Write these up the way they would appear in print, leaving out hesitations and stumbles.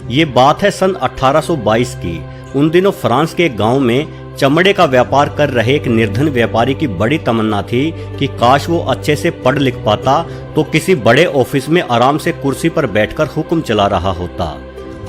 ये बात है सन 1822 की। उन दिनों फ्रांस के एक गांव में चमड़े का व्यापार कर रहे एक निर्धन व्यापारी की बड़ी तमन्ना थी कि काश वो अच्छे से पढ़ लिख पाता तो किसी बड़े ऑफिस में आराम से कुर्सी पर बैठकर हुक्म चला रहा होता।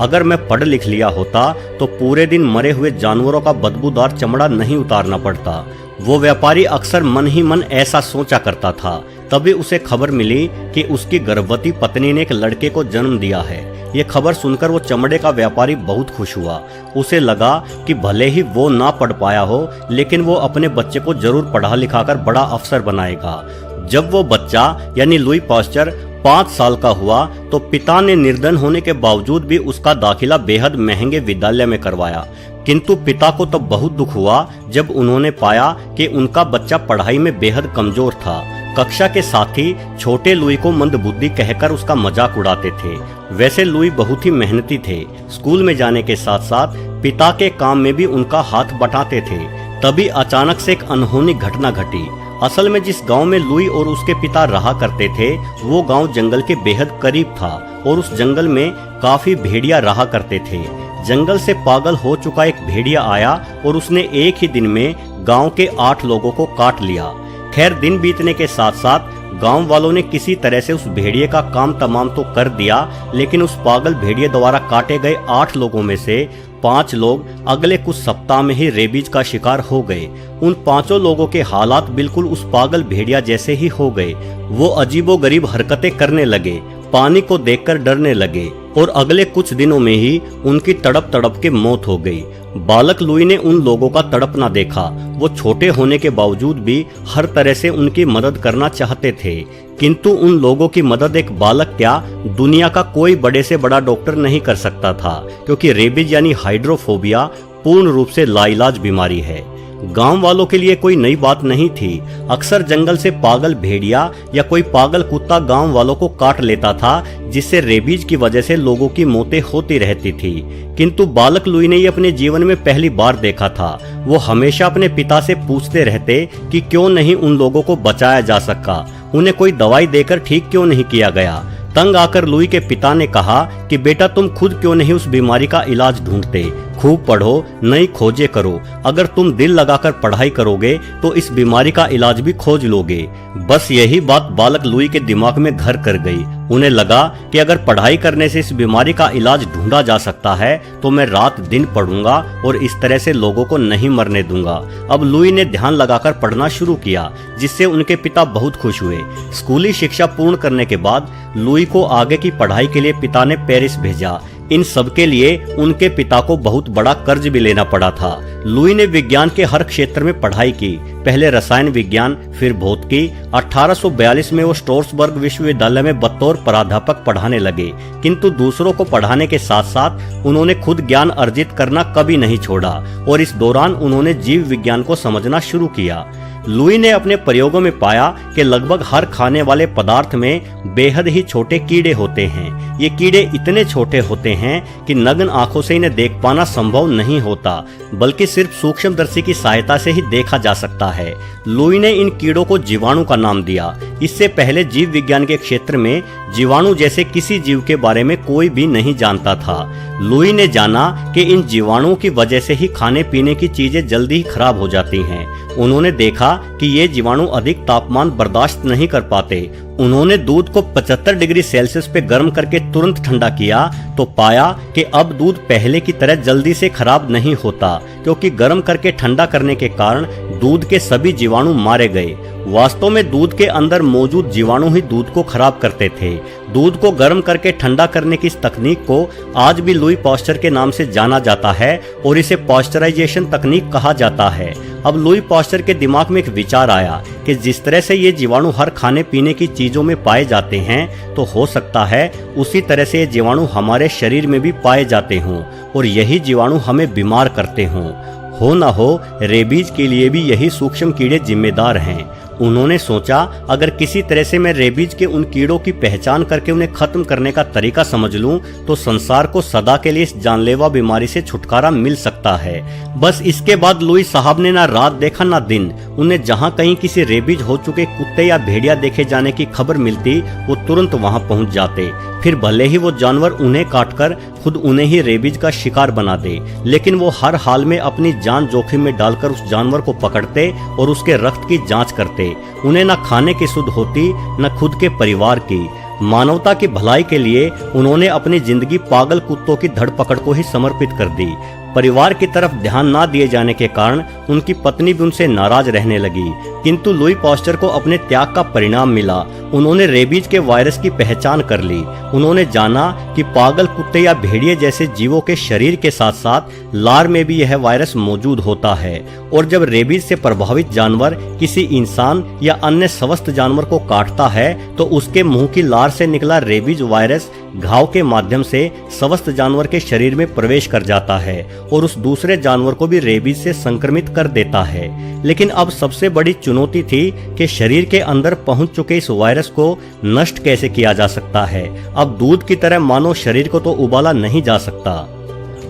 अगर मैं पढ़ लिख लिया होता तो पूरे दिन मरे हुए जानवरों का बदबूदार चमड़ा नहीं उतारना पड़ता। वो व्यापारी अक्सर मन ही मन ऐसा सोचा करता था। तभी उसे खबर मिली कि उसकी गर्भवती पत्नी ने एक लड़के को जन्म दिया है। ये खबर सुनकर वो चमड़े का व्यापारी बहुत खुश हुआ। उसे लगा कि भले ही वो ना पढ़ पाया हो लेकिन वो अपने बच्चे को जरूर पढ़ा लिखाकर बड़ा अफसर बनाएगा। जब वो बच्चा यानी लुई पास्चर 5 साल का हुआ तो पिता ने निर्धन होने के बावजूद भी उसका दाखिला बेहद महंगे विद्यालय में करवाया। किंतु पिता को तब बहुत दुख हुआ जब उन्होंने पाया कि उनका बच्चा पढ़ाई में बेहद कमजोर था। कक्षा के साथी छोटे लुई को मंदबुद्धि कहकर उसका मजाक उड़ाते थे। वैसे लुई बहुत ही मेहनती थे। स्कूल में जाने के साथ साथ पिता के काम में भी उनका हाथ बटाते थे। तभी अचानक से एक अनहोनी घटना घटी। असल में जिस गांव में लुई और उसके पिता रहा करते थे वो गांव जंगल के बेहद करीब था और उस जंगल में काफी भेड़िया रहा करते थे। जंगल से पागल हो चुका एक भेड़िया आया और उसने एक ही दिन में गांव के 8 लोगों को काट लिया। खैर दिन बीतने के साथ साथ गांव वालों ने किसी तरह से उस भेड़िए का काम तमाम तो कर दिया, लेकिन उस पागल भेड़िए द्वारा काटे गए 8 लोगों में से 5 लोग अगले कुछ सप्ताह में ही रेबीज का शिकार हो गए। उन 5 लोगों के हालात बिल्कुल उस पागल भेड़िया जैसे ही हो गए। वो अजीबोगरीब हरकतें करने लगे, पानी को देखकर डरने लगे और अगले कुछ दिनों में ही उनकी तड़प तड़प के मौत हो गई। बालक लुई ने उन लोगों का तड़पना देखा। वो छोटे होने के बावजूद भी हर तरह से उनकी मदद करना चाहते थे, किंतु उन लोगों की मदद एक बालक क्या दुनिया का कोई बड़े से बड़ा डॉक्टर नहीं कर सकता था, क्योंकि रेबीज यानी हाइड्रोफोबिया पूर्ण रूप से लाइलाज बीमारी है। गांव वालों के लिए कोई नई बात नहीं थी। अक्सर जंगल से पागल भेड़िया या कोई पागल कुत्ता गांव वालों को काट लेता था, जिससे रेबीज की वजह से लोगों की मौतें होती रहती थी। किंतु बालक लुई ने ये अपने जीवन में पहली बार देखा था। वो हमेशा अपने पिता से पूछते रहते कि क्यों नहीं उन लोगों को बचाया जा सका, उन्हें कोई दवाई देकर ठीक क्यों नहीं किया गया। तंग आकर लुई के पिता ने कहा कि बेटा तुम खुद क्यों नहीं उस बीमारी का इलाज ढूंढते, खूब पढ़ो, नई खोजें करो। अगर तुम दिल लगाकर पढ़ाई करोगे तो इस बीमारी का इलाज भी खोज लोगे। बस यही बात बालक लुई के दिमाग में घर कर गई। उन्हें लगा कि अगर पढ़ाई करने से इस बीमारी का इलाज ढूंढा जा सकता है तो मैं रात दिन पढ़ूंगा और इस तरह से लोगों को नहीं मरने दूंगा। अब लुई ने ध्यान लगाकर पढ़ना शुरू किया, जिससे उनके पिता बहुत खुश हुए। स्कूली शिक्षा पूर्ण करने के बाद लुई को आगे की पढ़ाई के लिए पिता ने पेरिस भेजा। इन सब के लिए उनके पिता को बहुत बड़ा कर्ज भी लेना पड़ा था। लुई ने विज्ञान के हर क्षेत्र में पढ़ाई की, पहले रसायन विज्ञान, फिर भौतिकी। 1842 में वो स्ट्रासबर्ग विश्वविद्यालय में बतौर प्राध्यापक पढ़ाने लगे, किंतु दूसरों को पढ़ाने के साथ साथ उन्होंने खुद ज्ञान अर्जित करना कभी नहीं छोड़ा और इस दौरान उन्होंने जीव विज्ञान को समझना शुरू किया। लुई ने अपने प्रयोगों में पाया कि लगभग हर खाने वाले पदार्थ में बेहद ही छोटे कीड़े होते हैं। ये कीड़े इतने छोटे होते हैं कि नग्न आंखों से इन्हें देख पाना संभव नहीं होता, बल्कि सिर्फ सूक्ष्मदर्शी की सहायता से ही देखा जा सकता है। लुई ने इन कीड़ों को जीवाणु का नाम दिया। इससे पहले जीव विज्ञान के क्षेत्र में जीवाणु जैसे किसी जीव के बारे में कोई भी नहीं जानता था। लुई ने जाना कि इन जीवाणुओं की वजह से ही खाने पीने की चीजें जल्दी ही खराब हो जाती हैं। उन्होंने देखा कि ये जीवाणु अधिक तापमान बर्दाश्त नहीं कर पाते। उन्होंने दूध को 75 डिग्री सेल्सियस पे गर्म करके तुरंत ठंडा किया तो पाया कि अब दूध पहले की तरह जल्दी से खराब नहीं होता, क्योंकि गर्म करके ठंडा करने के कारण दूध के सभी जीवाणु मारे गए। वास्तव में दूध के अंदर मौजूद जीवाणु ही दूध को खराब करते थे। दूध को गर्म करके ठंडा करने की इस तकनीक को आज भी लुई पास्चर के नाम से जाना जाता है और इसे पास्चराइजेशन तकनीक कहा जाता है। अब लुई पास्चर के दिमाग में एक विचार आया कि जिस तरह से ये जीवाणु हर खाने पीने की चीजों में पाए जाते हैं, तो हो सकता है उसी तरह से ये जीवाणु हमारे शरीर में भी पाए जाते हों और यही जीवाणु हमें बीमार करते हों। हो ना हो रेबीज के लिए भी यही सूक्ष्म कीड़े जिम्मेदार हैं। उन्होंने सोचा अगर किसी तरह से मैं रेबीज के उन कीड़ों की पहचान करके उन्हें खत्म करने का तरीका समझ लूं तो संसार को सदा के लिए इस जानलेवा बीमारी से छुटकारा मिल सकता है। बस इसके बाद लुई साहब ने ना रात देखा ना दिन। उन्हें जहां कहीं किसी रेबीज हो चुके कुत्ते या भेड़िया देखे जाने की खबर मिलती वो तुरंत वहां पहुंच जाते। फिर भले ही वो जानवर उन्हें काटकर खुद उन्हें ही रेबीज का शिकार बना दे, लेकिन वो हर हाल में अपनी जान जोखिम में डालकर उस जानवर को पकड़ते और उसके रक्त की जांच करते। उन्हें न खाने की सुध होती न खुद के परिवार की। मानवता की भलाई के लिए उन्होंने अपनी जिंदगी पागल कुत्तों की धड़पकड़ को ही समर्पित कर दी। परिवार की तरफ ध्यान ना दिए जाने के कारण उनकी पत्नी भी उनसे नाराज रहने लगी, किंतु लुई पास्चर को अपने त्याग का परिणाम मिला। उन्होंने रेबीज के वायरस की पहचान कर ली। उन्होंने जाना कि पागल कुत्ते या भेड़िए जैसे जीवों के शरीर के साथ साथ लार में भी यह वायरस मौजूद होता है, और जब रेबीज से प्रभावित जानवर किसी इंसान या अन्य स्वस्थ जानवर को काटता है तो उसके मुंह की लार से निकला रेबीज वायरस घाव के माध्यम से स्वस्थ जानवर के शरीर में प्रवेश कर जाता है और उस दूसरे जानवर को भी रेबीज से संक्रमित कर देता है। लेकिन अब सबसे बड़ी चुनौती थी कि शरीर के अंदर पहुंच चुके इस वायरस को नष्ट कैसे किया जा सकता है। अब दूध की तरह मानव शरीर को तो उबाला नहीं जा सकता।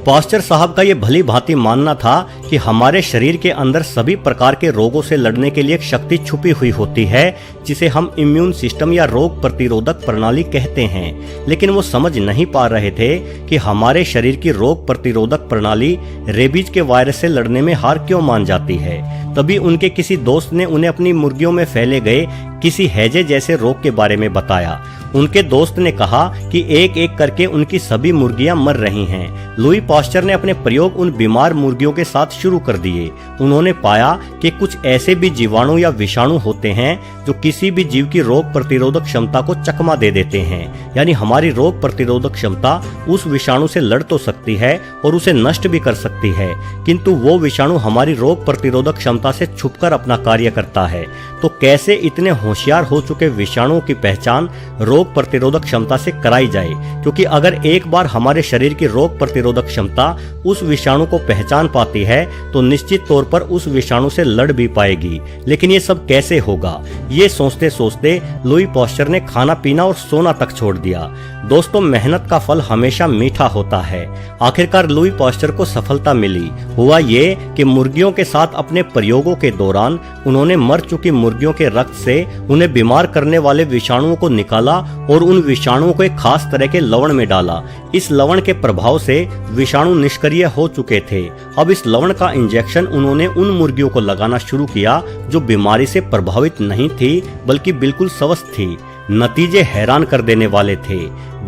पास्चर साहब का ये भली भांति मानना था कि हमारे शरीर के अंदर सभी प्रकार के रोगों से लड़ने के लिए एक शक्ति छुपी हुई होती है जिसे हम इम्यून सिस्टम या रोग प्रतिरोधक प्रणाली कहते हैं। लेकिन वो समझ नहीं पा रहे थे कि हमारे शरीर की रोग प्रतिरोधक प्रणाली रेबीज के वायरस से लड़ने में हार क्यों मान जाती है। तभी उनके किसी दोस्त ने उन्हें अपनी मुर्गियों में फैले गए किसी हैजे जैसे रोग के बारे में बताया। उनके दोस्त ने कहा कि एक एक करके उनकी सभी मुर्गियां मर रही हैं। लुई पास्चर ने अपने प्रयोग उन बीमार मुर्गियों के साथ शुरू कर दिए। उन्होंने पाया कि कुछ ऐसे भी जीवाणु या विषाणु होते हैं जो किसी भी जीव की रोग प्रतिरोधक क्षमता को चकमा दे देते हैं। यानी हमारी रोग प्रतिरोधक क्षमता उस विषाणु से लड़ तो सकती है और उसे नष्ट भी कर सकती है, किंतु वो विषाणु हमारी रोग प्रतिरोधक क्षमता से छुपकर अपना कार्य करता है। तो कैसे इतने होशियार हो चुके विषाणुओं की पहचान रोग प्रतिरोधक क्षमता से कराई जाए, क्योंकि अगर एक बार हमारे शरीर की रोग प्रतिरोधक क्षमता उस विषाणु को पहचान पाती है तो निश्चित तौर पर उस विषाणु से लड़ भी पाएगी। लेकिन ये सब कैसे होगा, ये सोचते सोचते लुई पास्चर ने खाना पीना और सोना तक छोड़ दिया। दोस्तों, मेहनत का फल हमेशा मीठा होता है। आखिरकार लुई पास्चर को सफलता मिली। हुआ ये कि मुर्गियों के साथ अपने प्रयोगों के दौरान उन्होंने मर चुकी मुर्गियों के रक्त से उन्हें बीमार करने वाले विषाणुओं को निकाला और उन विषाणुओं को एक खास तरह के लवण में डाला। इस लवण के प्रभाव से विषाणु निष्क्रिय हो चुके थे। अब इस लवण का इंजेक्शन उन्होंने उन मुर्गियों को लगाना शुरू किया जो बीमारी से प्रभावित नहीं थी बल्कि बिल्कुल स्वस्थ थी। नतीजे हैरान कर देने वाले थे।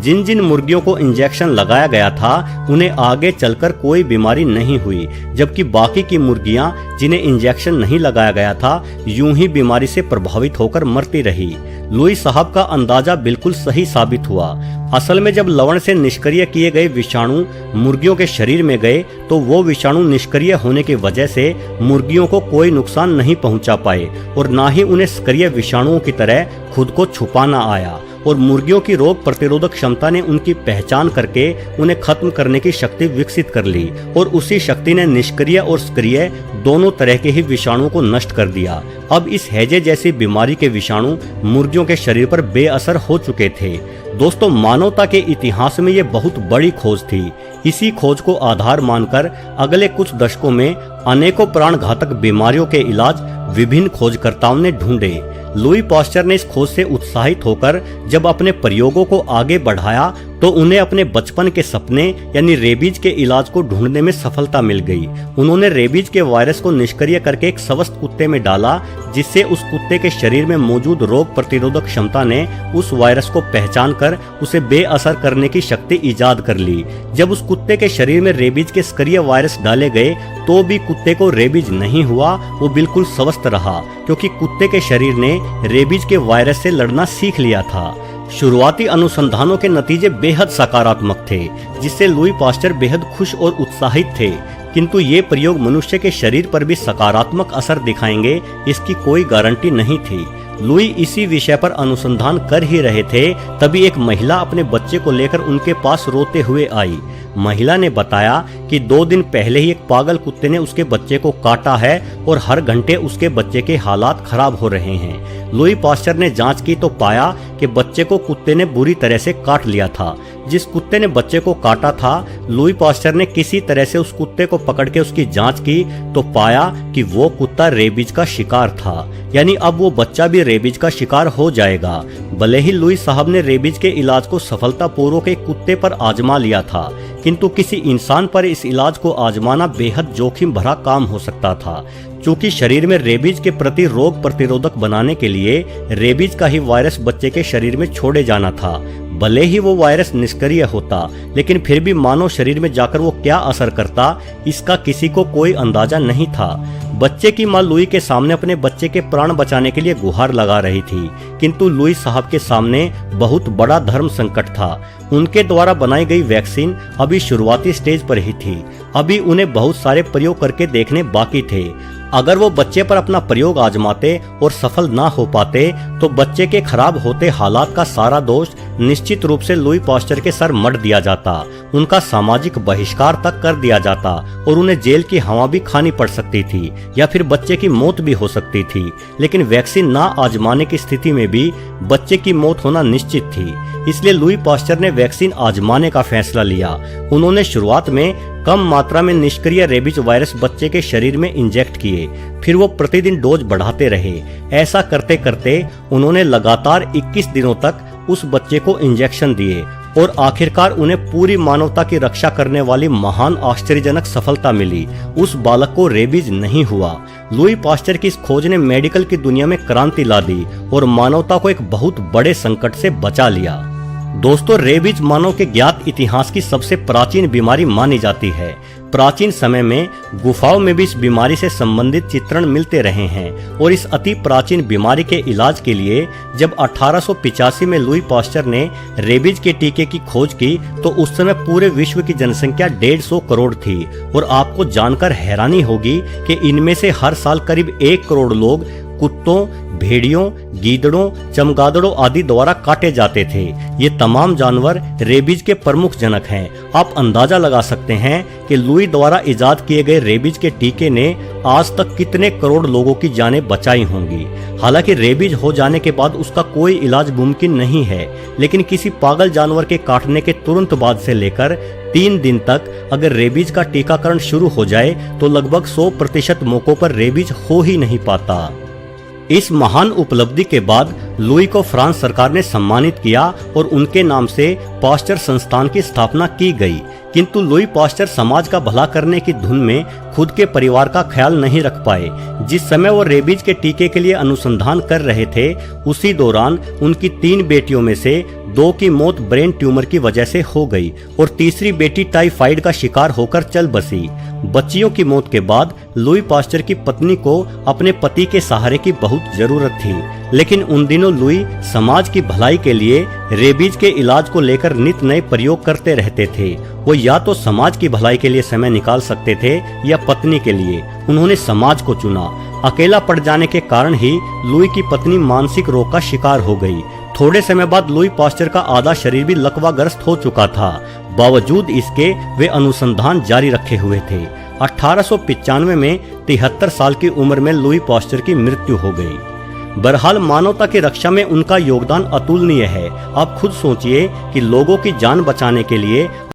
जिन जिन मुर्गियों को इंजेक्शन लगाया गया था उन्हें आगे चलकर कोई बीमारी नहीं हुई, जबकि बाकी की मुर्गियां जिन्हें इंजेक्शन नहीं लगाया गया था यूं ही बीमारी से प्रभावित होकर मरती रही। लुई साहब का अंदाजा बिल्कुल सही साबित हुआ। असल में जब लवण से निष्क्रिय किए गए विषाणु मुर्गियों के शरीर में गए तो वो विषाणु निष्क्रिय होने की वजह से मुर्गियों को कोई नुकसान नहीं पहुंचा पाए और ना ही उन्हें सक्रिय विषाणुओं की तरह खुद को छुपाना आया। और मुर्गियों की रोग प्रतिरोधक क्षमता ने उनकी पहचान करके उन्हें खत्म करने की शक्ति विकसित कर ली और उसी शक्ति ने निष्क्रिय और सक्रिय दोनों तरह के ही विषाणुओं को नष्ट कर दिया। अब इस हैजे जैसी बीमारी के विषाणु मुर्गियों के शरीर पर बेअसर हो चुके थे। दोस्तों, मानवता के इतिहास में ये बहुत बड़ी खोज थी। इसी खोज को आधार मानकर अगले कुछ दशकों में अनेकों प्राण घातक बीमारियों के इलाज विभिन्न खोजकर्ताओं ने ढूंढे। लुई पास्चर ने इस खोज से उत्साहित होकर जब अपने प्रयोगों को आगे बढ़ाया तो उन्हें अपने बचपन के सपने यानी रेबीज के इलाज को ढूंढने में सफलता मिल गई। उन्होंने रेबीज के वायरस को निष्क्रिय करके एक स्वस्थ कुत्ते में डाला, जिससे उस कुत्ते के शरीर में मौजूद रोग प्रतिरोधक क्षमता ने उस वायरस को पहचान कर उसे बेअसर करने की शक्ति ईजाद कर ली। जब उस कुत्ते के शरीर में रेबीज के सक्रिय वायरस डाले गए तो भी कुत्ते को रेबीज नहीं हुआ, वो बिल्कुल स्वस्थ रहा, क्योंकि कुत्ते के शरीर ने रेबीज के वायरस से लड़ना सीख लिया था। शुरुआती अनुसंधानों के नतीजे बेहद सकारात्मक थे, जिससे लुई पास्चर बेहद खुश और उत्साहित थे। किंतु ये प्रयोग मनुष्य के शरीर पर भी सकारात्मक असर दिखाएंगे, इसकी कोई गारंटी नहीं थी। लुई इसी विषय पर अनुसंधान कर ही रहे थे, तभी एक महिला अपने बच्चे को लेकर उनके पास रोते हुए आई। महिला ने बताया कि 2 दिन पहले ही एक पागल कुत्ते ने उसके बच्चे को काटा है और हर घंटे उसके बच्चे के हालात खराब हो रहे हैं। लुई पास्चर ने जांच की तो पाया कि बच्चे को कुत्ते ने बुरी तरह से काट लिया था। जिस कुत्ते ने बच्चे को काटा था, लुई पास्चर ने किसी तरह से उस कुत्ते को पकड़ के उसकी जांच की तो पाया कि वो कुत्ता रेबीज का शिकार था, यानी अब वो बच्चा भी रेबीज का शिकार हो जाएगा। भले ही लुई साहब ने रेबीज के इलाज को सफलतापूर्वक एक कुत्ते पर आजमा लिया था, किंतु किसी इंसान पर इस इलाज को आजमाना बेहद जोखिम भरा काम हो सकता था। चूंकि शरीर में रेबीज के प्रति रोग प्रतिरोधक बनाने के लिए रेबीज का ही वायरस बच्चे के शरीर में छोड़े जाना था। भले ही वो वायरस निष्क्रिय होता, लेकिन फिर भी मानव शरीर में जाकर वो क्या असर करता, इसका किसी को कोई अंदाजा नहीं था। बच्चे की मां लुई के सामने अपने बच्चे के प्राण बचाने के लिए गुहार लगा रही थी, किंतु लुई साहब के सामने बहुत बड़ा धर्म संकट था। उनके द्वारा बनाई गई वैक्सीन अभी शुरुआती स्टेज पर ही थी। अभी उन्हें बहुत सारे प्रयोग करके देखने बाकी थे। अगर वो बच्चे पर अपना प्रयोग आजमाते और सफल ना हो पाते तो बच्चे के खराब होते हालात का सारा दोष निश्चित रूप से लुई पास्चर के सर मढ़ दिया जाता, उनका सामाजिक बहिष्कार तक कर दिया जाता और उन्हें जेल की हवा भी खानी पड़ सकती थी या फिर बच्चे की मौत भी हो सकती थी। लेकिन वैक्सीन ना आजमाने की स्थिति में भी बच्चे की मौत होना निश्चित थी, इसलिए लुई पास्चर ने वैक्सीन आजमाने का फैसला लिया। उन्होंने शुरुआत में कम मात्रा में निष्क्रिय रेबीज वायरस बच्चे के शरीर में इंजेक्ट किए, फिर वो प्रतिदिन डोज बढ़ाते रहे। ऐसा करते करते उन्होंने लगातार 21 दिनों तक उस बच्चे को इंजेक्शन दिए और आखिरकार उन्हें पूरी मानवता की रक्षा करने वाली महान आश्चर्यजनक सफलता मिली। उस बालक को रेबीज नहीं हुआ। लुई पास्चर की इस खोज ने मेडिकल की दुनिया में क्रांति ला दी और मानवता को एक बहुत बड़े संकट से बचा लिया। दोस्तों, रेबीज मानव के ज्ञात इतिहास की सबसे प्राचीन बीमारी मानी जाती है। प्राचीन समय में गुफाओं में भी इस बीमारी से संबंधित चित्रण मिलते रहे हैं और इस अति प्राचीन बीमारी के इलाज के लिए जब 1885 में लुई पास्चर ने रेबीज के टीके की खोज की तो उस समय पूरे विश्व की जनसंख्या 150 करोड़ थी और आपको जानकर हैरानी होगी कि इनमें से हर साल करीब 1 करोड़ लोग कुत्तों, भेड़ियों, गीदड़ों, चमगादड़ों आदि द्वारा काटे जाते थे। ये तमाम जानवर रेबीज के प्रमुख जनक हैं। आप अंदाजा लगा सकते हैं कि लुई द्वारा इजाद किए गए रेबीज के टीके ने आज तक कितने करोड़ लोगों की जानें बचाई होंगी। हालांकि रेबीज हो जाने के बाद उसका कोई इलाज मुमकिन नहीं है, लेकिन किसी पागल जानवर के काटने के तुरंत बाद से लेकर 3 दिन तक अगर रेबीज का टीकाकरण शुरू हो जाए तो लगभग 100% मौकों पर रेबीज हो ही नहीं पाता। इस महान उपलब्धि के बाद लुई को फ्रांस सरकार ने सम्मानित किया और उनके नाम से पास्चर संस्थान की स्थापना की गई। किंतु लुई पास्चर समाज का भला करने की धुन में खुद के परिवार का ख्याल नहीं रख पाए। जिस समय वो रेबीज के टीके के लिए अनुसंधान कर रहे थे, उसी दौरान उनकी 3 बेटियों में से 2 की मौत ब्रेन ट्यूमर की वजह से हो गई और तीसरी बेटी टाइफाइड का शिकार होकर चल बसी। बच्चियों की मौत के बाद लुई पास्चर की पत्नी को अपने पति के सहारे की बहुत जरूरत थी, लेकिन उन दिनों लुई समाज की भलाई के लिए रेबीज के इलाज को लेकर नित नए प्रयोग करते रहते थे। वो या तो समाज की भलाई के लिए समय निकाल सकते थे या पत्नी के लिए। उन्होंने समाज को चुना। अकेला पड़ जाने के कारण ही लुई की पत्नी मानसिक रोग का शिकार हो गई। थोड़े समय बाद लुई पास्चर का आधा शरीर भी लकवाग्रस्त हो चुका था। बावजूद इसके वे अनुसंधान जारी रखे हुए थे। 1895 में 73 साल की उम्र में लुई पास्चर की मृत्यु हो गई। बहरहाल मानवता की रक्षा में उनका योगदान अतुलनीय है। आप खुद सोचिए कि लोगों की जान बचाने के लिए